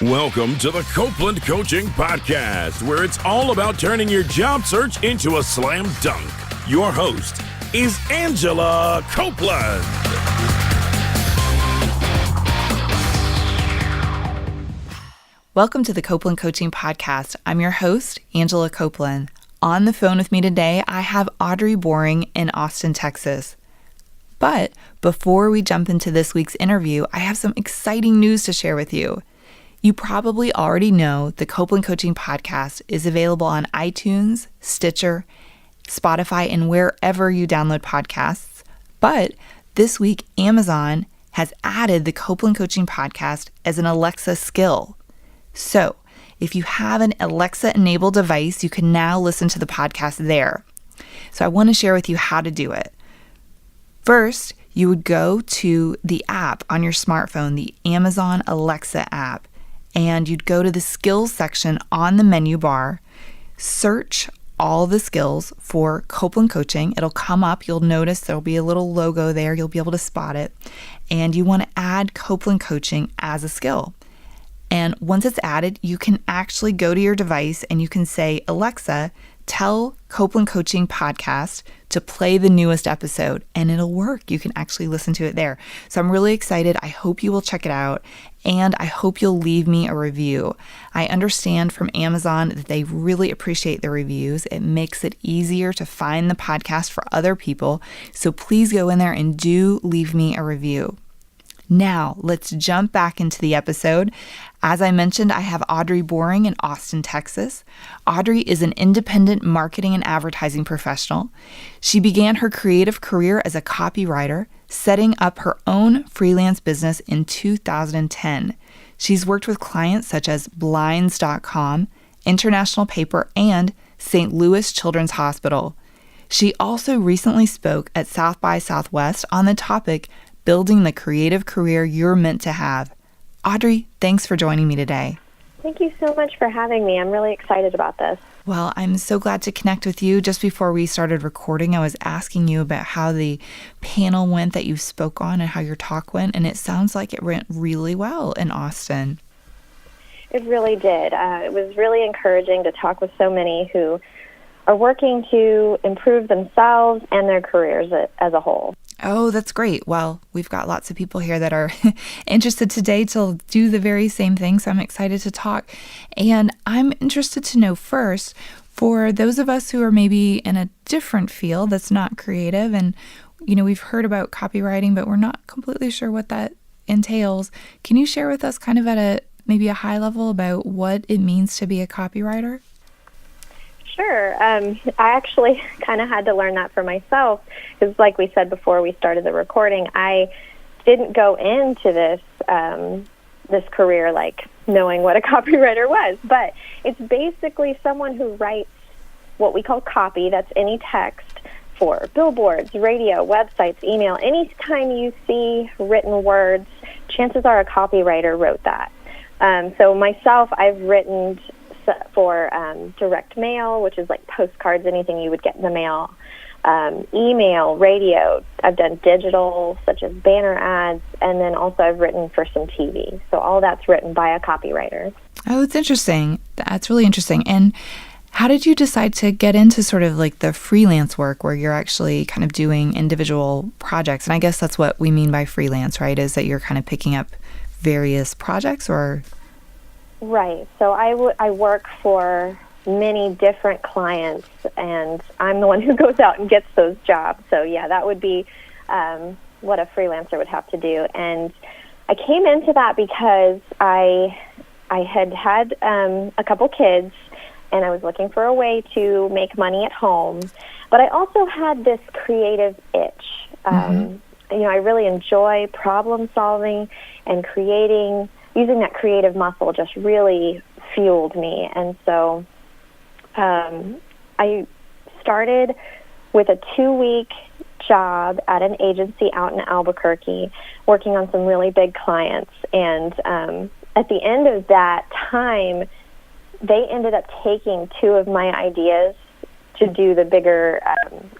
Welcome to the Copeland Coaching Podcast, where it's all about turning your job search into a slam dunk. Your host is Angela Copeland. Welcome to the Copeland Coaching Podcast. I'm your host, Angela Copeland. On the phone with me today, I have Audrey Boring in Austin, Texas. But before we jump into this week's interview, I have some exciting news to share with you. You probably already know the Copeland Coaching Podcast is available on iTunes, Stitcher, Spotify, and wherever you download podcasts. But this week, Amazon has added the Copeland Coaching Podcast as an Alexa skill. So if you have an Alexa-enabled device, you can now listen to the podcast there. So I want to share with you how to do it. First, you would go to the app on your smartphone, the Amazon Alexa app, and you'd go to the skills section on the menu bar, search all the skills for Copeland Coaching. It'll come up. You'll notice there'll be a little logo there. You'll be able to spot it. And you want to add Copeland Coaching as a skill. And once it's added, you can actually go to your device and you can say, Alexa, tell Copeland Coaching Podcast to play the newest episode, and it'll work. You can actually listen to it there. So I'm really excited. I hope you will check it out, and I hope you'll leave me a review. I understand from Amazon that they really appreciate the reviews. It makes it easier to find the podcast for other people. So please go in there and do leave me a review. Now, let's jump back into the episode. As I mentioned, I have Audrey Boring in Austin, Texas. Audrey is an independent marketing and advertising professional. She began her creative career as a copywriter, setting up her own freelance business in 2010. She's worked with clients such as Blinds.com, International Paper, and St. Louis Children's Hospital. She also recently spoke at South by Southwest on the topic Building the Creative Career You're Meant to Have. Audrey, thanks for joining me today. Thank you so much for having me. I'm really excited about this. Well, I'm so glad to connect with you. Just before we started recording, I was asking you about how the panel went that you spoke on and how your talk went, and it sounds like it went really well in Austin. It really did. It was really encouraging to talk with so many who are working to improve themselves and their careers as a whole. Oh, that's great. Well, we've got lots of people here that are interested today to do the very same thing, so I'm excited to talk. And I'm interested to know first, for those of us who are maybe in a different field that's not creative, and, we've heard about copywriting, but we're not completely sure what that entails. Can you share with us kind of at maybe a high level about what it means to be a copywriter? Sure. I actually kind of had to learn that for myself because, like we said before we started the recording, I didn't go into this career like knowing what a copywriter was. But it's basically someone who writes what we call copy. That's any text for billboards, radio, websites, email. Anytime you see written words, chances are a copywriter wrote that. So myself, I've written for direct mail, which is like postcards, anything you would get in the mail, email, radio. I've done digital, such as banner ads, and then also I've written for some TV. So all that's written by a copywriter. Oh, it's interesting. That's really interesting. And how did you decide to get into sort of like the freelance work where you're actually kind of doing individual projects? And I guess that's what we mean by freelance, right? Is that you're kind of picking up various projects or... Right. So I work for many different clients, and I'm the one who goes out and gets those jobs. So, yeah, that would be what a freelancer would have to do. And I came into that because I had a couple kids, and I was looking for a way to make money at home. But I also had this creative itch. I really enjoy problem solving and creating. Using that creative muscle just really fueled me. And so I started with a 2-week job at an agency out in Albuquerque, working on some really big clients. And at the end of that time, they ended up taking 2 of my ideas to do the bigger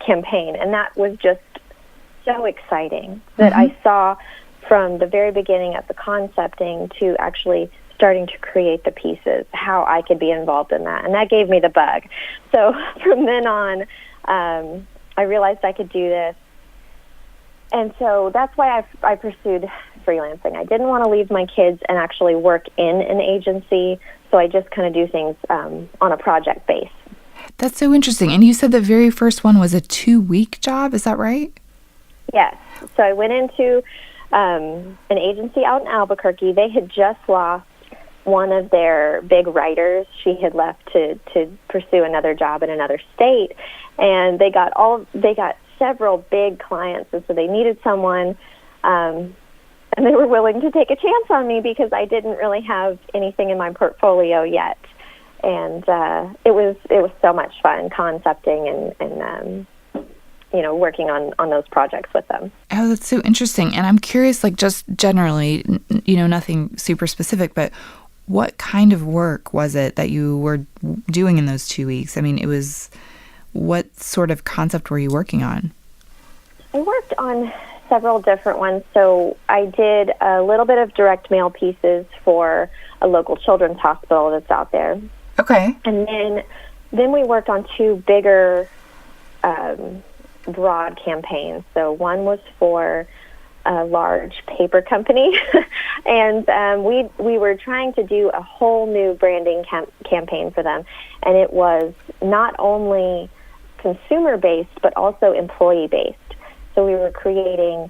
campaign. And that was just so exciting that I saw from the very beginning at the concepting to actually starting to create the pieces, how I could be involved in that. And that gave me the bug. So from then on, I realized I could do this. And so that's why I pursued freelancing. I didn't want to leave my kids and actually work in an agency, so I just kind of do things on a project base. That's so interesting. And you said the very first one was a 2-week job, is that right? Yes. So I went into an agency out in Albuquerque. They had just lost one of their big writers. She had left to pursue another job in another state, and they got several big clients, and so they needed someone, and they were willing to take a chance on me because I didn't really have anything in my portfolio yet. And it was so much fun concepting and working on those projects with them. Oh, that's so interesting. And I'm curious, like, just generally, nothing super specific, but what kind of work was it that you were doing in those 2 weeks? I mean, what sort of concept were you working on? I worked on several different ones. So I did a little bit of direct mail pieces for a local children's hospital that's out there. Okay. And then we worked on 2 bigger broad campaigns. So one was for a large paper company, and we were trying to do a whole new branding campaign for them. And it was not only consumer-based, but also employee-based. So we were creating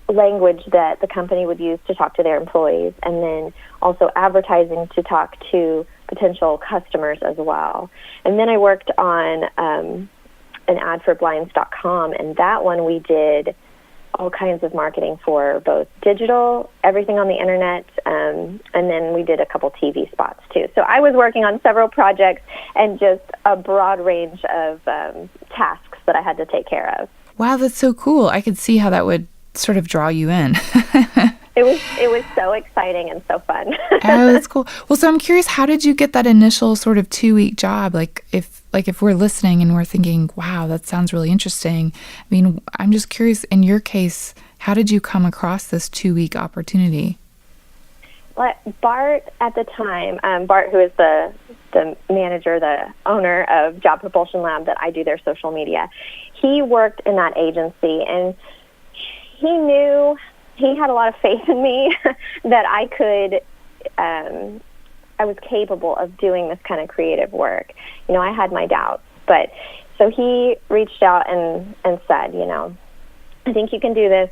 language that the company would use to talk to their employees, and then also advertising to talk to potential customers as well. And then I worked on an ad for blinds.com, and that one we did all kinds of marketing for both digital, everything on the internet, and then we did a couple TV spots too. So I was working on several projects and just a broad range of tasks that I had to take care of. Wow, that's so cool. I could see how that would sort of draw you in. It was so exciting and so fun. Oh, that's cool. Well, so I'm curious, how did you get that initial sort of 2-week job? Like if we're listening and we're thinking, wow, that sounds really interesting. I mean, I'm just curious, in your case, how did you come across this 2-week opportunity? Well, Bart at the time, Bart, who is the manager, the owner of Job Propulsion Lab that I do their social media, he worked in that agency, and he had a lot of faith in me that I was capable of doing this kind of creative work. I had my doubts, but so he reached out and said, I think you can do this.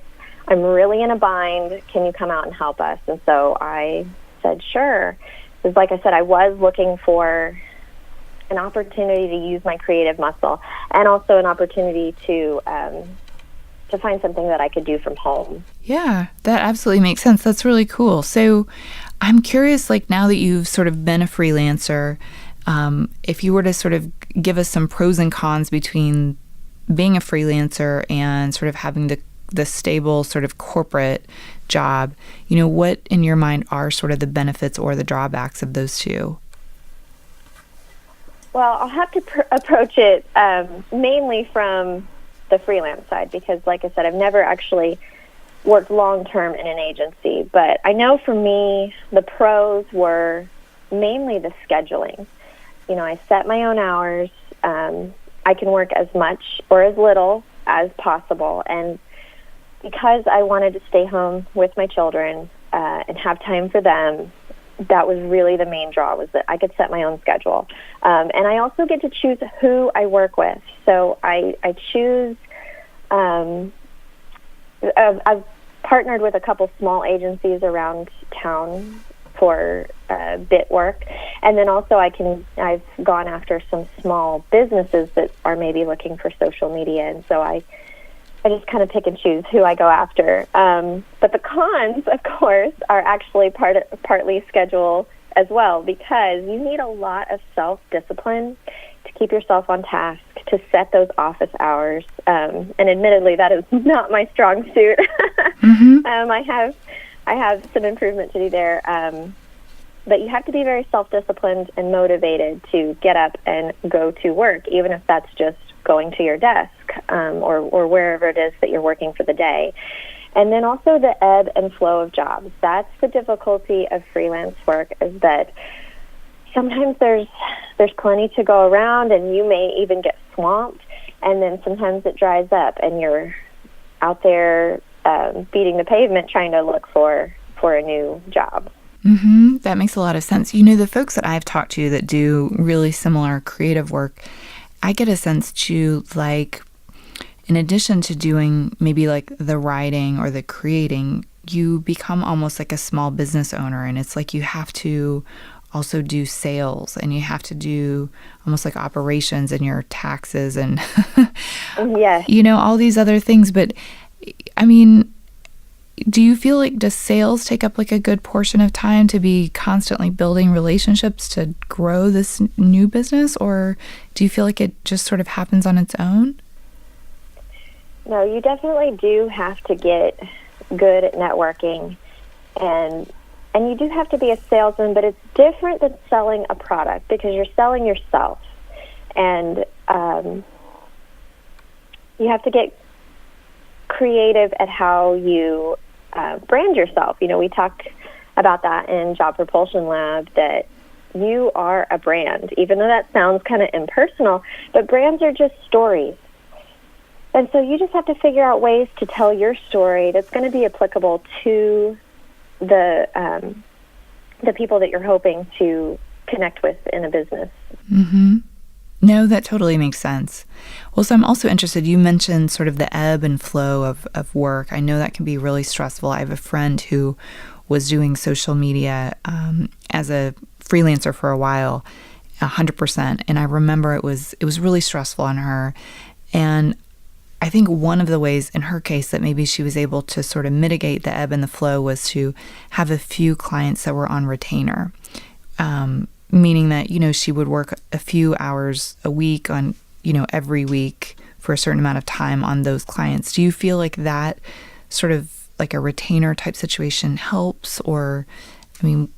I'm really in a bind. Can you come out and help us? And so I said, sure. Because like I said, I was looking for an opportunity to use my creative muscle and also an opportunity to find something that I could do from home. Yeah, that absolutely makes sense. That's really cool. So I'm curious, like, now that you've sort of been a freelancer, if you were to sort of give us some pros and cons between being a freelancer and sort of having the stable sort of corporate job, what in your mind are sort of the benefits or the drawbacks of those two? Well, I'll have to approach it mainly from the freelance side because, like I said, I've never actually worked long-term in an agency. But I know for me, the pros were mainly the scheduling. I set my own hours. I can work as much or as little as possible. And because I wanted to stay home with my children and have time for them, that was really the main draw, was that I could set my own schedule. And I also get to choose who I work with. So I choose, I've partnered with a couple small agencies around town for bit work. And then also I've gone after some small businesses that are maybe looking for social media. And so I just kind of pick and choose who I go after. But the cons, of course, are actually partly schedule as well, because you need a lot of self-discipline to keep yourself on task, to set those office hours. And admittedly, that is not my strong suit. Mm-hmm. I have some improvement to do there. But you have to be very self-disciplined and motivated to get up and go to work, even if that's just going to your desk or wherever it is that you're working for the day. And then also the ebb and flow of jobs. That's the difficulty of freelance work, is that sometimes there's plenty to go around, and you may even get swamped, and then sometimes it dries up and you're out there beating the pavement trying to look for a new job. Mm-hmm. That makes a lot of sense. You know, the folks that I've talked to that do really similar creative work, I get a sense too, like, in addition to doing maybe like the writing or the creating, you become almost like a small business owner. And it's like you have to also do sales, and you have to do almost like operations and your taxes and, Yes. you know, all these other things. But I mean, do you feel like, does sales take up like a good portion of time to be constantly building relationships to grow this new business? Or do you feel like it just sort of happens on its own? No, you definitely do have to get good at networking, and you do have to be a salesman, but it's different than selling a product because you're selling yourself. And you have to get creative at how you brand yourself. You know, we talked about that in Job Propulsion Lab, that you are a brand, even though that sounds kind of impersonal, but brands are just stories. And so you just have to figure out ways to tell your story that's going to be applicable to the people that you're hoping to connect with in a business. Mm-hmm. No, that totally makes sense. Well, so I'm also interested, you mentioned sort of the ebb and flow of work. I know that can be really stressful. I have a friend who was doing social media as a freelancer for a while, 100%. And I remember it was really stressful on her. And I think one of the ways in her case that maybe she was able to sort of mitigate the ebb and the flow was to have a few clients that were on retainer. Meaning that, you know, she would work a few hours a week on, you know, every week for a certain amount of time on those clients. Do you feel like that sort of like a retainer type situation helps? Or, I mean...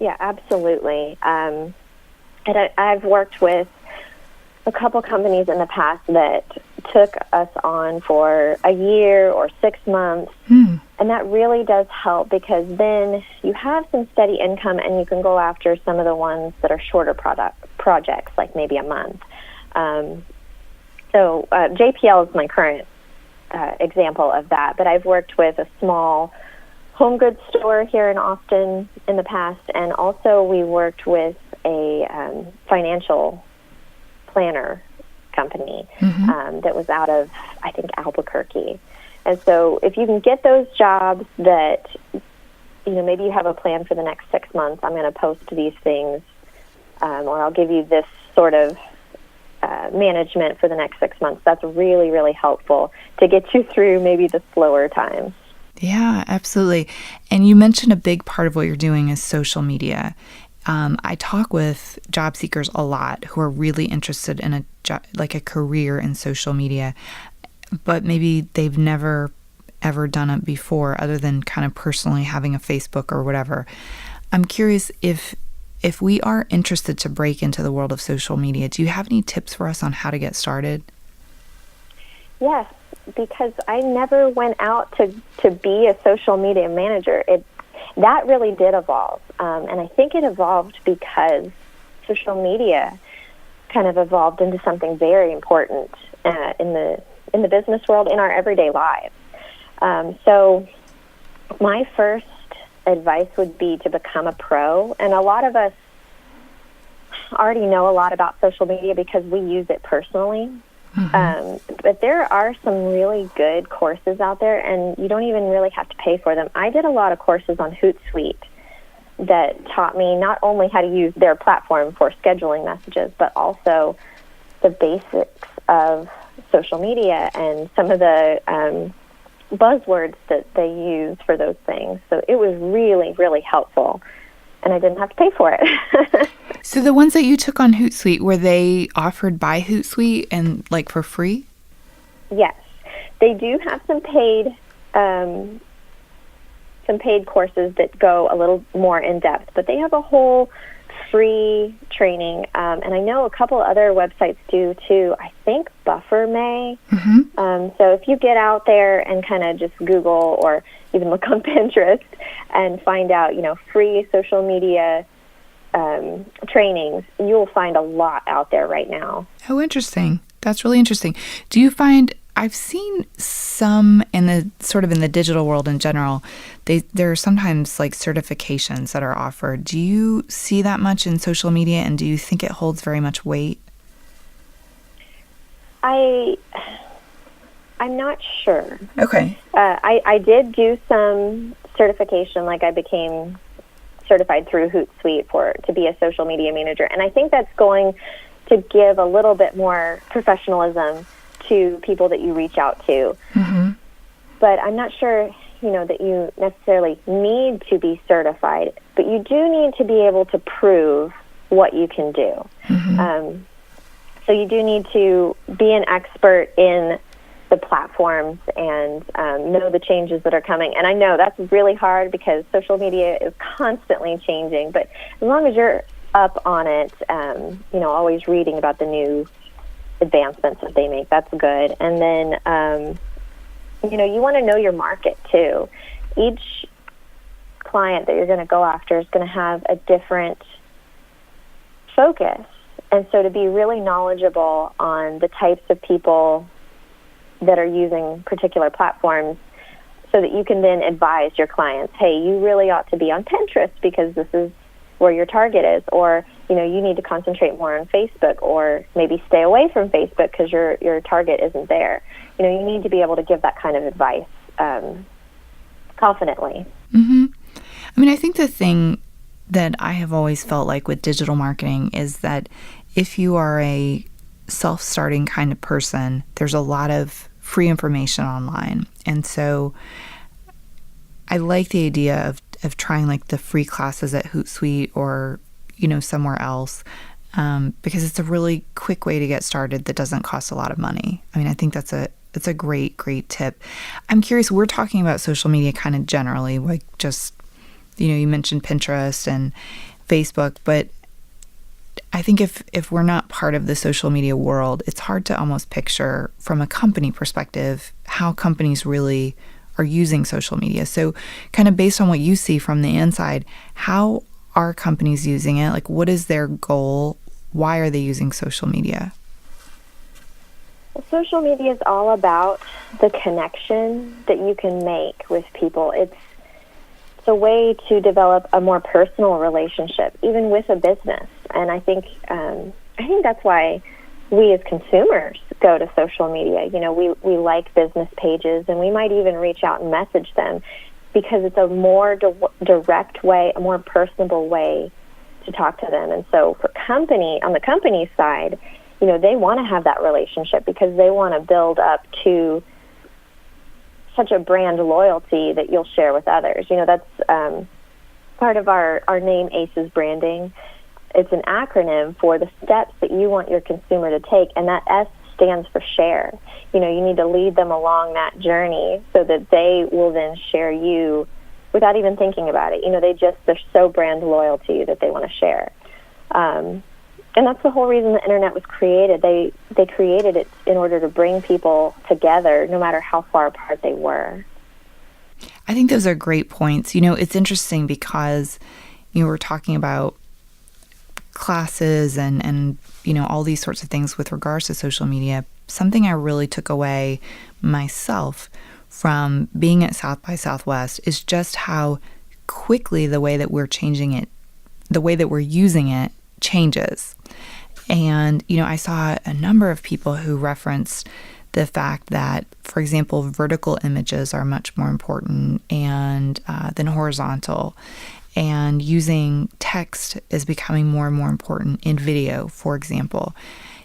Yeah, absolutely. And I've worked with a couple companies in the past that took us on for a year or 6 months. And that really does help, because then you have some steady income and you can go after some of the ones that are shorter projects, like maybe a month. So JPL is my current example of that, but I've worked with a small home goods store here in Austin in the past, and also we worked with a financial planner company that was out of, I think, Albuquerque. And so if you can get those jobs that, you know, maybe you have a plan for the next 6 months, I'm going to post these things, or I'll give you this sort of management for the next 6 months. That's really, really helpful to get you through maybe the slower times. Yeah, absolutely. And you mentioned a big part of what you're doing is social media. I talk with job seekers a lot who are really interested in a career in social media, but maybe they've never ever done it before, other than kind of personally having a Facebook or whatever. I'm curious if we are interested to break into the world of social media, do you have any tips for us on how to get started? Yes, because I never went out to be a social media manager. That really did evolve, and I think it evolved because social media kind of evolved into something very important in the business world, in our everyday lives. So my first advice would be to become a pro, and a lot of us already know a lot about social media because we use it personally. But there are some really good courses out there, and you don't even really have to pay for them. I did a lot of courses on Hootsuite that taught me not only how to use their platform for scheduling messages, but also the basics of social media and some of the buzzwords that they use for those things. So it was really, really helpful, and I didn't have to pay for it. So the ones that you took on Hootsuite, were they offered by Hootsuite and like for free? Yes, they do have some paid courses that go a little more in depth, but they have a whole free training, and I know a couple other websites do too. I think Buffer may. So if you get out there and kind of just Google or even look on Pinterest and find out, free social media trainings, you'll find a lot out there right now. Oh, interesting. That's really interesting. Do you find, I've seen some in the digital world in general, there are sometimes like certifications that are offered. Do you see that much in social media, and do you think it holds very much weight? I'm not sure. Okay. I did do some certification, like I became certified through Hootsuite to be a social media manager, and I think that's going to give a little bit more professionalism to people that you reach out to. But I'm not sure, that you necessarily need to be certified, but you do need to be able to prove what you can do. So you do need to be an expert in the platforms and know the changes that are coming. And I know that's really hard because social media is constantly changing, but as long as you're up on it, always reading about the new advancements that they make, that's good. And then, you want to know your market too. Each client that you're going to go after is going to have a different focus. And so to be really knowledgeable on the types of people that are using particular platforms so that you can then advise your clients, hey, you really ought to be on Pinterest because this is where your target is, or you need to concentrate more on Facebook, or maybe stay away from Facebook because your target isn't there. You need to be able to give that kind of advice confidently. I think the thing that I have always felt like with digital marketing is that if you are a self-starting kind of person, there's a lot of free information online, and so I like the idea of trying like the free classes at Hootsuite or somewhere else, because it's a really quick way to get started that doesn't cost a lot of money. I think that's a great tip. I'm curious, we're talking about social media kind of generally, like just you mentioned Pinterest and Facebook, but I think if we're not part of the social media world, it's hard to almost picture from a company perspective how companies really are using social media. So kind of based on what you see from the inside, how are companies using it? Like, what is their goal? Why are they using social media? Well, social media is all about the connection that you can make with people. It's a way to develop a more personal relationship, even with a business. And I think that's why we as consumers go to social media. We like business pages, and we might even reach out and message them because it's a more direct way, a more personable way to talk to them. And so on the company side, they want to have that relationship because they want to build up to such a brand loyalty that you'll share with others. That's part of our name, ACES branding. It's an acronym for the steps that you want your consumer to take, and that S stands for share. You need to lead them along that journey so that they will then share you without even thinking about it. They're so brand loyal to you that they want to share. And that's the whole reason the internet was created. They created it in order to bring people together, no matter how far apart they were. I think those are great points. It's interesting because we're talking about classes and all these sorts of things with regards to social media. Something I really took away myself from being at South by Southwest is just how quickly the way that we're changing it, the way that we're using it changes. And, I saw a number of people who referenced the fact that, for example, vertical images are much more important than horizontal. And using text is becoming more and more important in video, for example.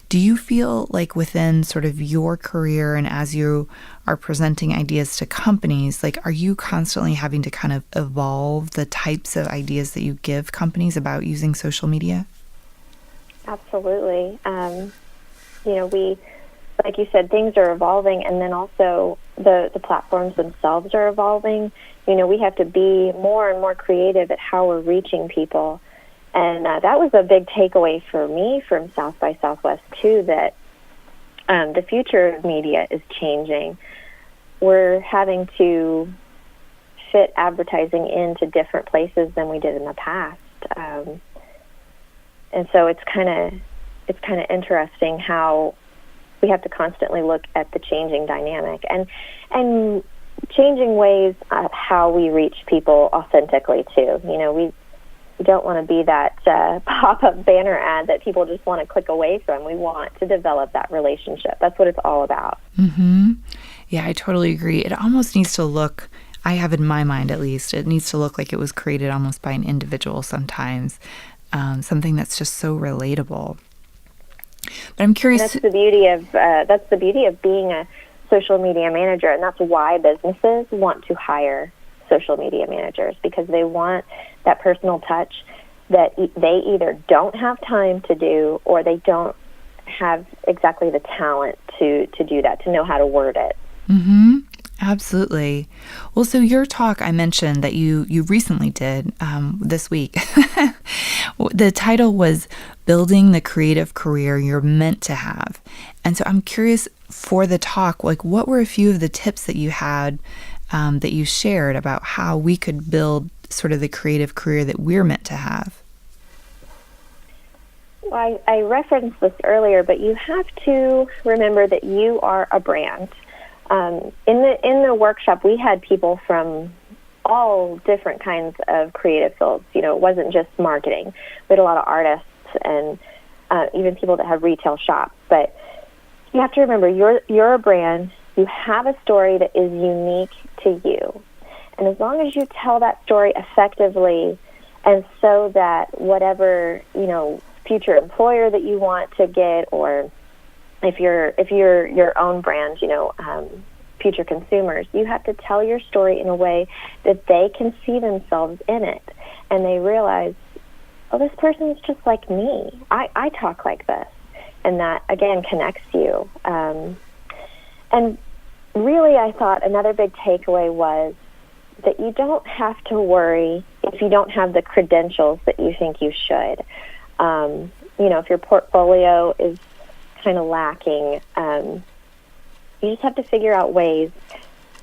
Do you feel like within sort of your career and as you are presenting ideas to companies, like are you constantly having to kind of evolve the types of ideas that you give companies about using social media? Absolutely. We, like you said, things are evolving, and then also the platforms themselves are evolving. We have to be more and more creative at how we're reaching people. And that was a big takeaway for me from South by Southwest, too, that the future of media is changing. We're having to fit advertising into different places than we did in the past. And so it's kind of interesting how we have to constantly look at the changing dynamic and changing ways of how we reach people authentically, too. You know, we don't want to be that pop-up banner ad that people just want to click away from. We want to develop that relationship. That's what it's all about. Mm-hmm. Yeah, I totally agree. It almost needs to look, I have in my mind at least, it needs to look like it was created almost by an individual sometimes, something that's just so relatable. But I'm curious. That's the beauty of being a social media manager, and that's why businesses want to hire social media managers, because they want that personal touch that they either don't have time to do, or they don't have exactly the talent to do that, to know how to word it. Mm-hmm. Absolutely. Well, so your talk, I mentioned that you recently did this week. The title was Building the Creative Career You're Meant to Have. And so I'm curious, for the talk, like, what were a few of the tips that you had that you shared about how we could build sort of the creative career that we're meant to have? Well, I referenced this earlier, but you have to remember that you are a brand. In the workshop, we had people from all different kinds of creative fields. You know, it wasn't just marketing. We had a lot of artists and even people that have retail shops. But you have to remember, you're a brand. You have a story that is unique to you. And as long as you tell that story effectively, and so that whatever, you know, future employer that you want to get, or if you're your own brand, you know, future consumers, you have to tell your story in a way that they can see themselves in it, and they realize, oh, this person is just like me. I talk like this, and that again connects you. And really, I thought another big takeaway was that you don't have to worry if you don't have the credentials that you think you should. You know, if your portfolio is kind of lacking, you just have to figure out ways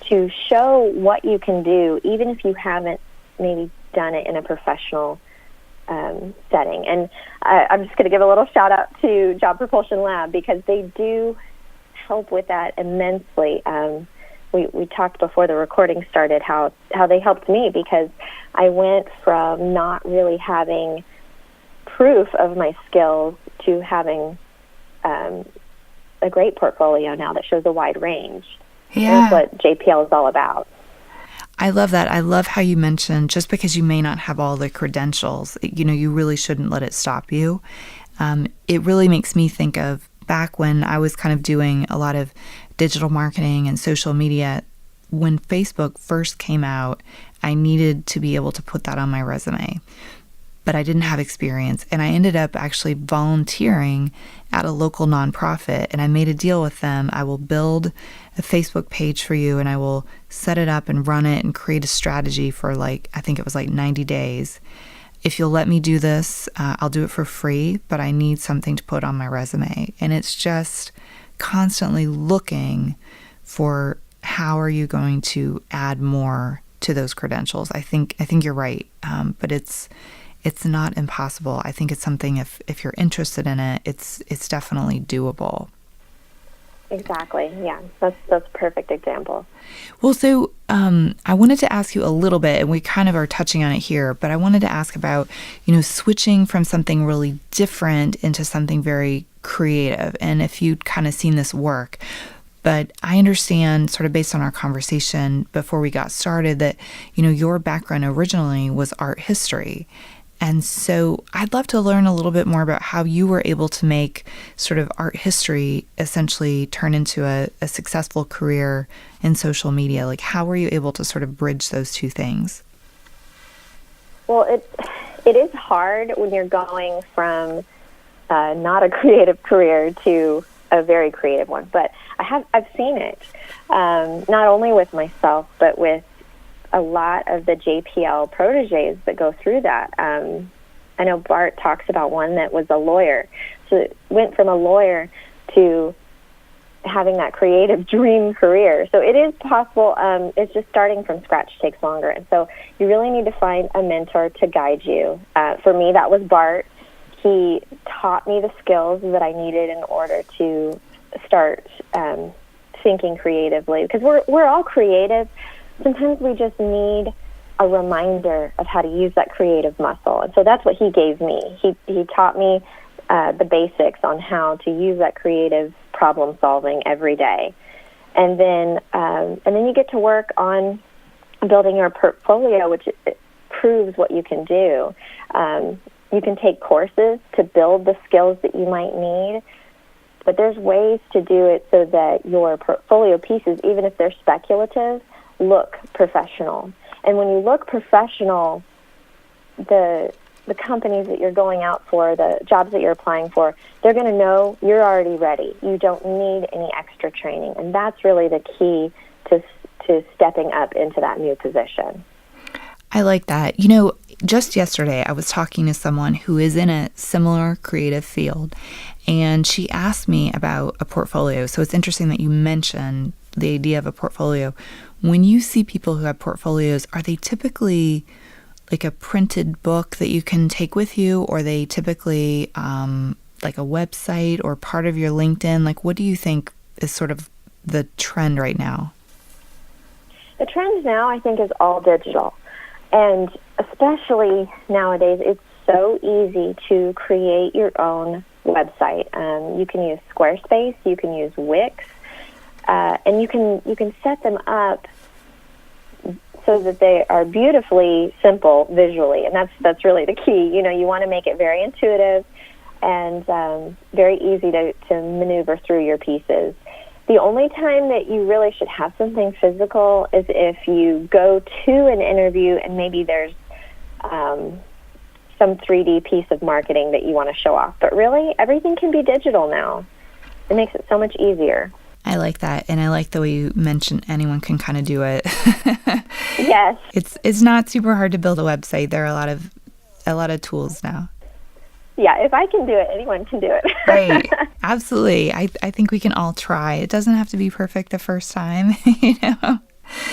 to show what you can do, even if you haven't maybe done it in a professional setting. And I'm just going to give a little shout out to Job Propulsion Lab, because they do help with that immensely. We talked before the recording started how they helped me, because I went from not really having proof of my skills to having a great portfolio now that shows a wide range. Yeah. That's what JPL is all about. I love that. I love how you mentioned, just because you may not have all the credentials, you know, you really shouldn't let it stop you. It really makes me think of back when I was kind of doing a lot of digital marketing and social media. When Facebook first came out, I needed to be able to put that on my resume, but I didn't have experience. And I ended up actually volunteering at a local nonprofit, and I made a deal with them. I will build a Facebook page for you, and I will set it up and run it and create a strategy for I think it was 90 days. If you'll let me do this, I'll do it for free, but I need something to put on my resume. And it's just constantly looking for, how are you going to add more to those credentials? I think you're right, but it's not impossible. I think it's something, if you're interested in it, it's definitely doable. Exactly. Yeah, that's a perfect example. Well, so I wanted to ask you a little bit, and we kind of are touching on it here, but I wanted to ask about, you know, switching from something really different into something very creative, and if you'd kind of seen this work. But I understand, sort of based on our conversation before we got started, that, you know, your background originally was art history. And so I'd love to learn a little bit more about how you were able to make sort of art history essentially turn into a successful career in social media. Like, how were you able to sort of bridge those two things? Well, it is hard when you're going from not a creative career to a very creative one. But I've seen it, not only with myself, but with a lot of the JPL proteges that go through that. I know Bart talks about one that was a lawyer. So it went from a lawyer to having that creative dream career. So it is possible. It's just starting from scratch takes longer. And so you really need to find a mentor to guide you. For me, that was Bart. He taught me the skills that I needed in order to start thinking creatively. Because we're all creative. Sometimes we just need a reminder of how to use that creative muscle. And so that's what he gave me. He taught me the basics on how to use that creative problem solving every day. And then you get to work on building your portfolio, which proves what you can do. You can take courses to build the skills that you might need, but there's ways to do it so that your portfolio pieces, even if they're speculative, look professional. And when you look professional, the companies that you're going out for, the jobs that you're applying for, they're going to know you're already ready. You don't need any extra training. And that's really the key to stepping up into that new position. I like that. Just yesterday, I was talking to someone who is in a similar creative field, and she asked me about a portfolio. So it's interesting that you mentioned the idea of a portfolio. When you see people who have portfolios, are they typically like a printed book that you can take with you, or are they typically like a website or part of your LinkedIn? Like, what do you think is sort of the trend right now? The trend now, I think, is all digital. And especially nowadays, it's so easy to create your own website. You can use Squarespace, you can use Wix, and you can set them up so that they are beautifully simple visually, and that's really the key. You want to make it very intuitive and very easy to maneuver through your pieces. The only time that you really should have something physical is if you go to an interview and maybe there's some 3D piece of marketing that you want to show off. But really, everything can be digital now. It makes it so much easier. I like that, and I like the way you mentioned anyone can kind of do it. Yes. It's not super hard to build a website. There are a lot of tools now. Yeah, if I can do it, anyone can do it. Right. Absolutely. I think we can all try. It doesn't have to be perfect the first time,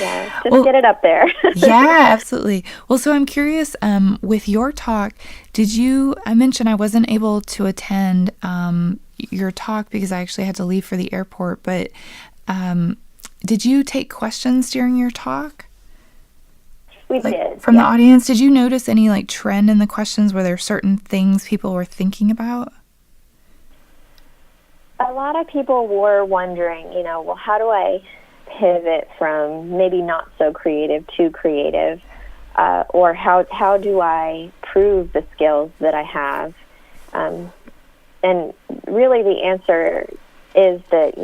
Yeah, just get it up there. Yeah, absolutely. Well, so I'm curious, with your talk, I mentioned I wasn't able to attend your talk because I actually had to leave for the airport, but did you take questions during your talk? We did. From the audience, did you notice any trend in the questions? Were there certain things people were thinking about? A lot of people were wondering, well, how do I pivot from maybe not so creative to creative? Or how do I prove the skills that I have? And really the answer is that,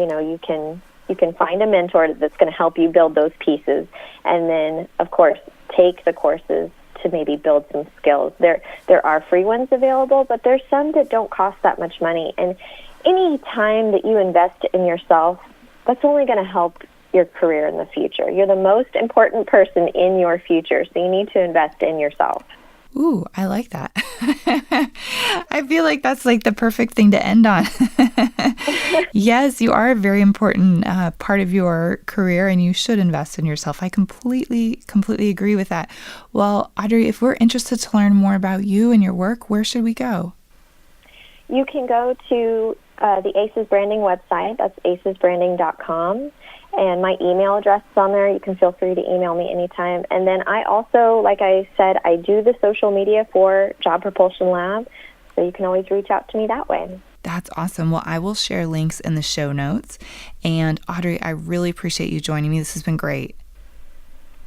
you can find a mentor that's going to help you build those pieces. And then, of course, take the courses to maybe build some skills. There are free ones available, but there's some that don't cost that much money. And any time that you invest in yourself, that's only going to help your career in the future. You're the most important person in your future, so you need to invest in yourself. Ooh, I like that. I feel like that's the perfect thing to end on. Yes, you are a very important part of your career, and you should invest in yourself. I completely agree with that. Well, Audrey, if we're interested to learn more about you and your work, where should we go? You can go to the ACES Branding website. That's acesbranding.com. And my email address is on there. You can feel free to email me anytime. And then I also, like I said, I do the social media for Job Propulsion Lab, so you can always reach out to me that way. That's awesome. Well, I will share links in the show notes. And Audrey, I really appreciate you joining me. This has been great.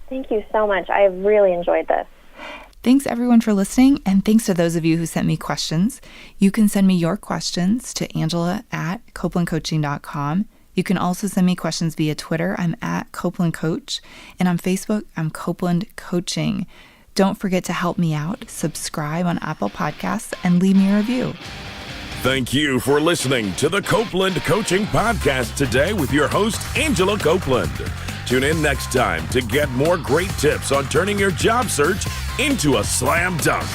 Thank you so much. I have really enjoyed this. Thanks, everyone, for listening, and thanks to those of you who sent me questions. You can send me your questions to angela@copelandcoaching.com. You can also send me questions via Twitter. I'm at Copeland Coach, and on Facebook, I'm Copeland Coaching. Don't forget to help me out, subscribe on Apple Podcasts, and leave me a review. Thank you for listening to the Copeland Coaching Podcast today with your host, Angela Copeland. Tune in next time to get more great tips on turning your job search into a slam dunk.